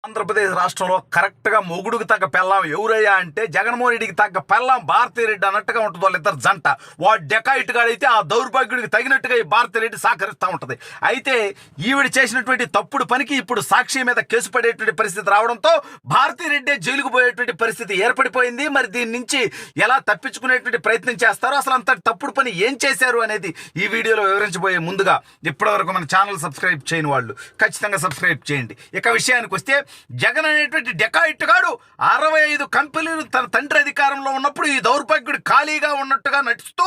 ఆంధ్రప్రదేశ్ రాష్ట్రంలో కరెక్ట్గా మొగుడుకు తగ్గ పెళ్ళాం ఎవరయ్యా అంటే జగన్మోహన్ రెడ్డికి తగ్గ పెళ్ళాం భారతీరెడ్డి అన్నట్టుగా ఉంటుంది వాళ్ళిద్దరు జంట. వాడు డెకాయిట్ గాడైతే ఆ దౌర్భాగ్యుడికి తగినట్టుగా ఈ భారతీరెడ్డి సహకరిస్తూ ఉంటుంది. అయితే ఈవిడ చేసినటువంటి తప్పుడు పనికి ఇప్పుడు సాక్షి మీద కేసు పడేటువంటి పరిస్థితి రావడంతో భారతీరెడ్డి జైలుకు పోయేటువంటి పరిస్థితి ఏర్పడిపోయింది. మరి దీని నుంచి ఎలా తప్పించుకునేటువంటి ప్రయత్నం చేస్తారో, అసలు అంత తప్పుడు పని ఏం చేశారు అనేది ఈ వీడియోలో వివరించబోయే ముందుగా ఇప్పటివరకు మన ఛానల్ సబ్స్క్రైబ్ చేయని వాళ్ళు ఖచ్చితంగా సబ్స్క్రైబ్ చేయండి. ఇక విషయానికి వస్తే, జగన్ అనేటువంటి డెకాయిట్ గాడు 65 కంపెనీలు తన తండ్రి అధికారంలో ఉన్నప్పుడు ఈ దౌర్భాగ్యుడు ఖాళీగా ఉన్నట్టుగా నడుస్తూ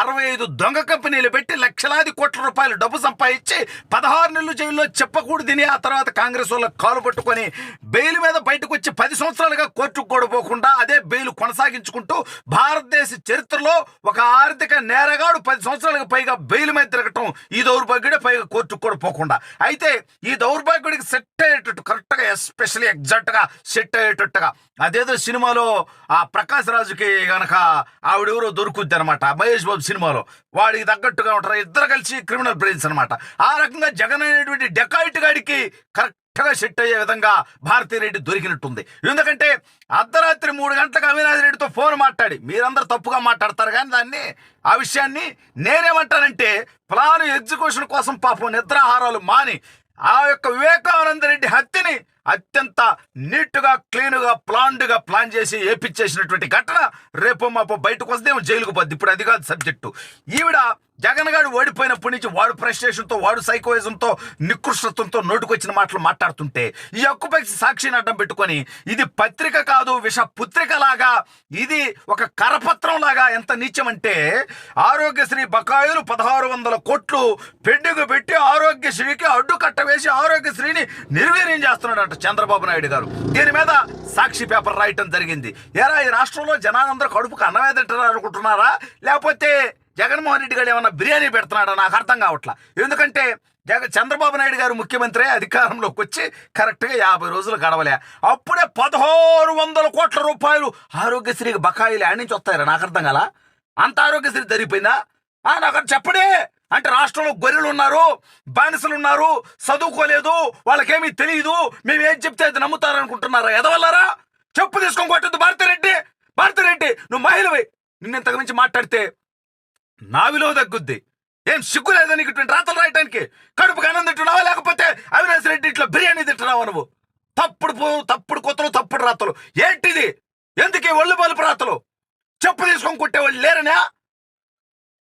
65 దొంగ కంపెనీలు పెట్టి లక్షలాది కోట్ల రూపాయలు డబ్బు సంపాదించి 16 నెలలు జైల్లో చెప్పకూడదని ఆ తర్వాత కాంగ్రెస్ వాళ్ళకి కాలు పట్టుకొని బెయిల్ మీద బయటకు వచ్చి 10 సంవత్సరాలుగా కోర్టుకు కూడా పోకుండా అదే బెయిల్ కొనసాగించుకుంటూ భారతదేశ చరిత్రలో ఒక ఆర్థిక నేరగాడు 10 సంవత్సరాలకు పైగా బెయిల్ మీద తిరగటం ఈ దౌర్భాగ్యుడే, పైగా కోర్టుకు కూడా పోకుండా. అయితే ఈ దౌర్భాగ్యుడికి సెట్ అయ్యేటట్టు కరెక్ట్గా, ఎస్పెషల్లీ ఎగ్జాక్ట్గా సెట్ అయ్యేటట్టుగా అదేదో సినిమాలో ఆ ప్రకాష్ రాజుకి గనక ఆవిడెవరో దొరుకుద్ది అనమాట, మహేష్ బాబు సినిమాలో వాడికి తగ్గట్టుగా ఉంటారు, ఇద్దరు కలిసి క్రిమినల్ బ్రెయిన్స్ అనమాట. ఆ రకంగా జగన్ అనేటువంటి డెకాయిట్ గాడికి కరెక్ట్గా సెట్ అయ్యే విధంగా భారతీరెడ్డి దొరికినట్టుంది. ఎందుకంటే అర్ధరాత్రి 3 గంటలకు అవినాష్ రెడ్డితో ఫోన్ మాట్లాడి, మీరందరూ తప్పుగా మాట్లాడతారు కానీ ఆ విషయాన్ని నేనేమంటానంటే, ప్లాన్ ఎగ్జిక్యూషన్ కోసం పాపం నిద్రాహారాలు మాని ఆ యొక్క వివేకానంద రెడ్డి హత్యని అత్యంత నీట్గా, క్లీన్గా, ప్లాన్ చేసి ఏపిచ్చేసినటువంటి ఘటన రేపు మాపో బయటకు వస్తే జైలుకు పోద్ది. ఇప్పుడు అది కాదు సబ్జెక్టు. ఈవిడ జగన్ గారు ఓడిపోయినప్పటి నుంచి వాడు ఫ్రస్ట్రేషన్తో, వాడు సైకోయిజంతో, నికృష్టత్వంతో నోటుకొచ్చిన మాటలు మాట్లాడుతుంటే ఈ హక్కుపక్షి సాక్షిని అడ్డం పెట్టుకొని ఇది పత్రిక కాదు విష పుత్రిక లాగా, ఇది ఒక కరపత్రం లాగా, ఎంత నీచమంటే ఆరోగ్యశ్రీ బకాయిలు 1600 కోట్లు పెండింగ్ పెట్టి ఆరోగ్యశ్రీకి అడ్డుకట్ట వేసి ఆరోగ్యశ్రీని నిర్వీర్యం చేస్తున్నాడంట చంద్రబాబు నాయుడు గారు. దీని మీద సాక్షి పేపర్ రాయటం జరిగింది. ఏరా, ఈ రాష్ట్రంలో జనాలందరూ కడుపుకు అన్నమే తింటారా అనుకుంటున్నారా, లేకపోతే జగన్మోహన్ రెడ్డి గారు ఏమన్నా బిర్యానీ పెడుతున్నాడా? నాకు అర్థం కావట్లా. ఎందుకంటే చంద్రబాబు నాయుడు గారు ముఖ్యమంత్రి అధికారంలోకి వచ్చి కరెక్ట్గా 50 రోజులు గడవలే, అప్పుడే 1600 కోట్ల రూపాయలు ఆరోగ్యశ్రీకి బకాయిలు ఆడి నుంచి వస్తాయరా? నాకు అర్థం కాల. అంత ఆరోగ్యశ్రీ జరిగిపోయిందా? నాకు చెప్పడే. అంటే రాష్ట్రంలో గొర్రెలు ఉన్నారు, బానిసలు ఉన్నారు, చదువుకోలేదు, వాళ్ళకేమీ తెలియదు, మేము ఏం చెప్తే అది నమ్ముతారనుకుంటున్నారా? ఎదవల్లారా, చెప్పు తీసుకొని కొట్టద్దు. భారతిరెడ్డి నువ్వు మహిళవి, నిన్న ఇంతకు మించి మాట్లాడితే నా విలువ తగ్గుద్ది. ఏం సిగ్గు లేదా నీకు ఇటువంటి రాతలు రాయటానికి? కడుపుకి అన్నం తింటున్నావా, లేకపోతే అవినాష్ రెడ్డి ఇట్లా బిర్యానీ తింటున్నావా నువ్వు? తప్పుడు కొత్తలు, తప్పుడు రాతలు ఏంటిది? ఎందుకే ఒళ్ళు బలుపు రాతలు? చెప్పు తీసుకొని కొట్టేవాళ్ళు లేరనా?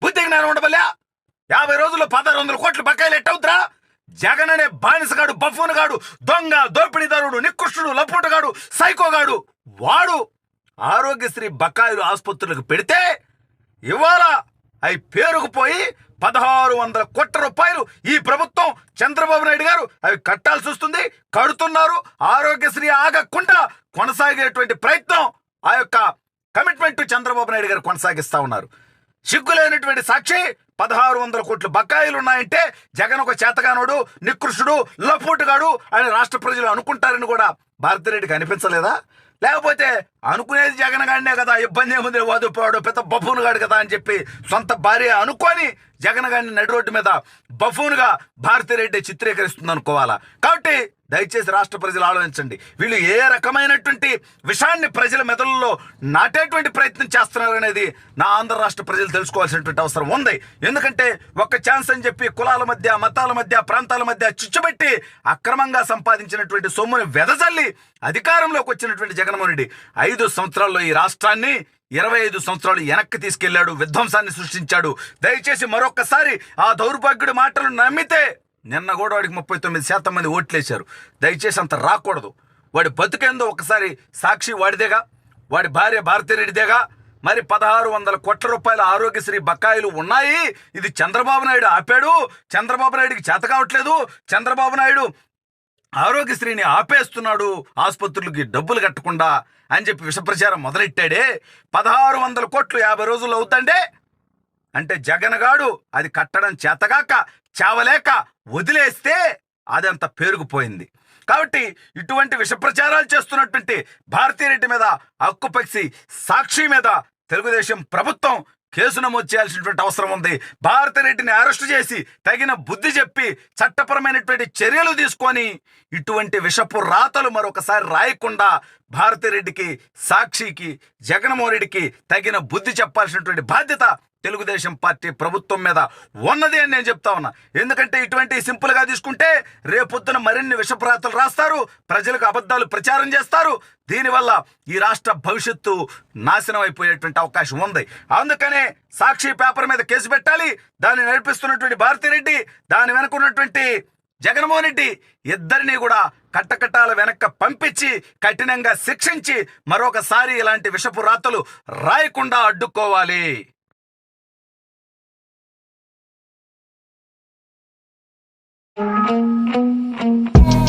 బుద్ధి జ్ఞానం ఉండబల్లా? 50 రోజుల్లో 1600 కోట్లు బకాయిలు ఎట్టవుద్రా? జగన్ అనే బానిసగాడు, బఫూనుగాడు, దొంగ, దోపిడీదారుడు, నికృష్టుడు, లపోటుగాడు, సైకోగాడు, వాడు ఆరోగ్యశ్రీ బకాయిలు ఆసుపత్రులకు పెడితే ఇవాళ అవి పేరుకుపోయి 1600 కోట్ల రూపాయలు ఈ ప్రభుత్వం, చంద్రబాబు నాయుడు గారు అవి కట్టాల్సి వస్తుంది. కడుతున్నారు. ఆరోగ్యశ్రీ ఆగకుండా కొనసాగేటువంటి ప్రయత్నం, ఆ యొక్క కమిట్మెంట్ చంద్రబాబు నాయుడు గారు కొనసాగిస్తా ఉన్నారు. సిగ్గులేనటువంటి సాక్షి 1600 కోట్లు బకాయిలు ఉన్నాయంటే జగన్ ఒక చేతగానోడు, నికృష్టుడు, లపోటుగాడు అని రాష్ట్ర ప్రజలు అనుకుంటారని కూడా భారతిరెడ్డికి అనిపించలేదా? లేకపోతే అనుకునేది జగన్ గాడినే కదా, ఇబ్బంది ఏముంది, వాదుపోవాడు పెద్ద బఫూన్ గాడు కదా అని చెప్పి సొంత భార్య అనుకొని జగన్ గాడిని నడి రోడ్డు మీద బఫూన్గా భారతిరెడ్డి చిత్రీకరిస్తుంది అనుకోవాలా? కాబట్టి దయచేసి రాష్ట్ర ప్రజలు ఆలోచించండి. వీళ్ళు ఏ రకమైనటువంటి విషయాన్ని ప్రజల మెదడుల్లో నాటేటువంటి ప్రయత్నం చేస్తున్నారనేది నా ఆంధ్ర రాష్ట్ర ప్రజలు తెలుసుకోవాల్సినటువంటి అవసరం ఉంది. ఎందుకంటే ఒక్క ఛాన్స్ అని చెప్పి కులాల మధ్య, మతాల మధ్య, ప్రాంతాల మధ్య చిచ్చుబెట్టి అక్రమంగా సంపాదించినటువంటి సొమ్ముని వెదజల్లి అధికారంలోకి వచ్చినటువంటి జగన్మోహన్ రెడ్డి 5 సంవత్సరాల్లో ఈ రాష్ట్రాన్ని 25 సంవత్సరాలు వెనక్కి తీసుకెళ్లాడు, విధ్వంసాన్ని సృష్టించాడు. దయచేసి మరొక్కసారి ఆ దౌర్భాగ్యుడి మాటలు నమ్మితే, నిన్న కూడా వాడికి 39% మంది ఓట్లేశారు. దయచేసి అంత రాకూడదు. వాడి బతుకేందో ఒకసారి సాక్షి వాడిదేగా, వాడి భార్య భారతిరెడ్డిదేగా. మరి 1600 కోట్ల రూపాయల ఆరోగ్యశ్రీ బకాయిలు ఉన్నాయి. ఇది చంద్రబాబు నాయుడు ఆపాడు. చంద్రబాబు నాయుడికి చేత కావట్లేదు. చంద్రబాబు నాయుడు ఆరోగ్యశ్రీని ఆపేస్తున్నాడు, ఆసుపత్రులకి డబ్బులు కట్టకుండా అని చెప్పి విషప్రచారం మొదలెట్టాడే. 1600 కోట్లు 50 రోజులు అవుతుండే అంటే జగన్ గాడు అది కట్టడం చేతగాక, చావలేక వదిలేస్తే అదంత పేరుకుపోయింది. కాబట్టి ఇటువంటి విషప్రచారాలు చేస్తున్నటువంటి భారతిరెడ్డి మీద, హక్కుపక్షి సాక్షి మీద తెలుగుదేశం ప్రభుత్వం కేసు నమోదు చేయాల్సినటువంటి అవసరం ఉంది. భారతిరెడ్డిని అరెస్టు చేసి తగిన బుద్ధి చెప్పి చట్టపరమైనటువంటి చర్యలు తీసుకొని ఇటువంటి విషపు రాతలు మరొకసారి రాయకుండా భారతిరెడ్డికి, సాక్షికి, జగన్మోహన్ రెడ్డికి తగిన బుద్ధి చెప్పాల్సినటువంటి బాధ్యత తెలుగుదేశం పార్టీ ప్రభుత్వం మీద ఉన్నది అని నేను చెప్తా ఉన్నా. ఎందుకంటే ఇటువంటి సింపుల్గా తీసుకుంటే రేపొద్దున మరిన్ని విషప్రాతలు రాస్తారు, ప్రజలకు అబద్ధాలు ప్రచారం చేస్తారు. దీనివల్ల ఈ రాష్ట్ర భవిష్యత్తు నాశనం అయిపోయేటువంటి అవకాశం ఉంది. అందుకనే సాక్షి పేపర్ మీద కేసు పెట్టాలి. దాన్ని నడిపిస్తున్నటువంటి భారతిరెడ్డి, దాని వెనక ఉన్నటువంటి జగన్మోహన్ రెడ్డి ఇద్దరిని కూడా కట్టకట్టాల వెనక్కి పంపించి కఠినంగా శిక్షించి మరొకసారి ఇలాంటి విషపు రాతలు రాయకుండా అడ్డుకోవాలి. Thank you.